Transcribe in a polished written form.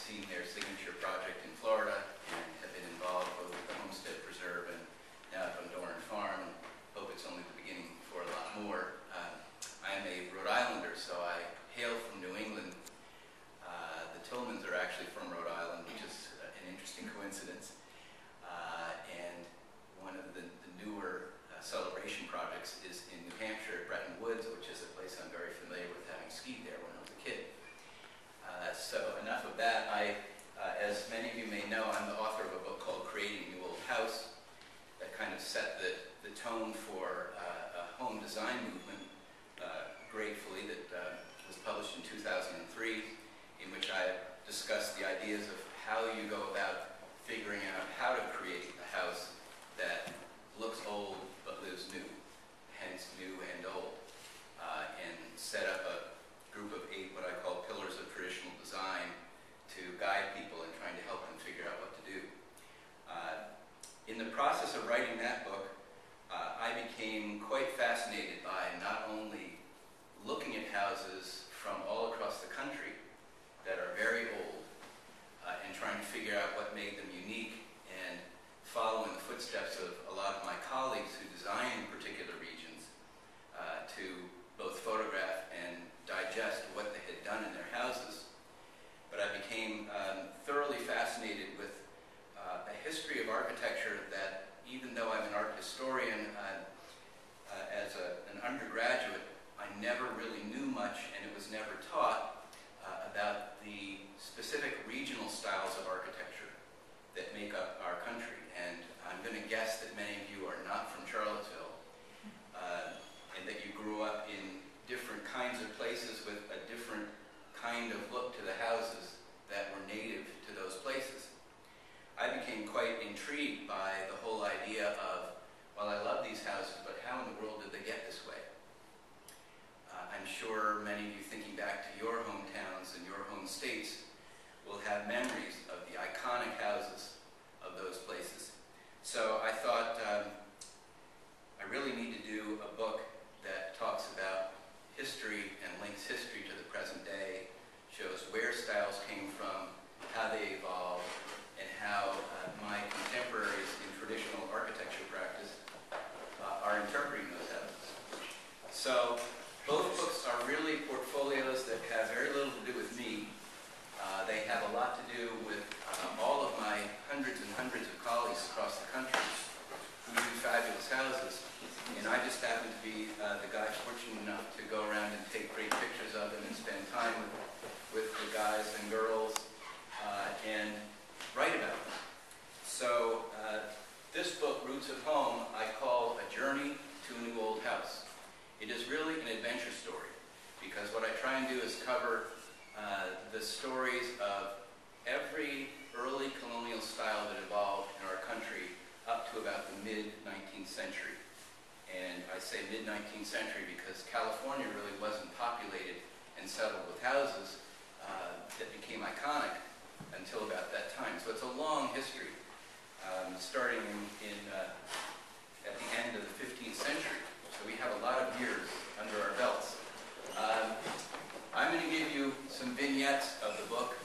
seen their signature project in Florida and have been involved both with the Homestead Preserve and now at Van Doren Farm, and hope it's only the beginning for a lot more. I am a Rhode Islander, so I hail from New England. The Tillmans are actually from Rhode Island, which is an interesting coincidence. And one of the newer celebration projects is in New Hampshire at Bretton Woods, which is a place I'm very familiar with, having skied there when I was a kid. So enough of that. As many of you may know, I'm the author of a book called Creating New Old House that kind of set the tone for a home design movement, gratefully, that was published in 2003, in which I discussed the ideas of how you go about figuring out how to create a house that looks old but lives new, hence new and old, and set up a group of 8 what I call pillars of traditional design to guide people in trying to help them figure out what to do. In the process of writing that book, I became quite fascinated by not only looking at houses from all across the country that are very old and trying to figure out what made them unique, and following the footsteps of a lot of my colleagues who design in particular regions to both photograph and digest what they had done in their houses. But I became thoroughly fascinated with a history of architecture that, even though I'm an art historian, as an undergraduate, I never really knew much, and it was never taught about the specific regional styles of architecture that make up our country. And I'm going to guess that many of you are not from Charlottesville, and that you grew up in different kinds of places with a different kind of look to the houses that were native to those places. I became quite intrigued by the whole idea of, well, I love these houses, but how in the world did they get this way? I'm sure many of you, thinking back to your hometowns and your home states, will have memories of the iconic houses of those places. So I thought I really need to do a book that talks about history and links history to the present day, shows where styles came from, how they evolved, and how my contemporaries in traditional architecture practice are interpreting those houses. So both books are really portfolios that have very little to do with me. They have a lot to do with all of my hundreds and hundreds of colleagues across the country who do fabulous houses. And I just happen to be the guy fortunate enough to go around and take great pictures of them and spend time with the guys and girls and write about them. So this book, Roots of Home, I call A Journey to a New Old House. It is really an adventure story, because what I try and do is cover the stories of every early colonial style that evolved in our country up to about the mid-19th century. And I say mid-19th century because California really wasn't populated and settled with houses that became iconic until about that time. So it's a long history, starting at the end of the 15th century. So we have a lot of years under our belts. I'm going to give you some vignettes of the book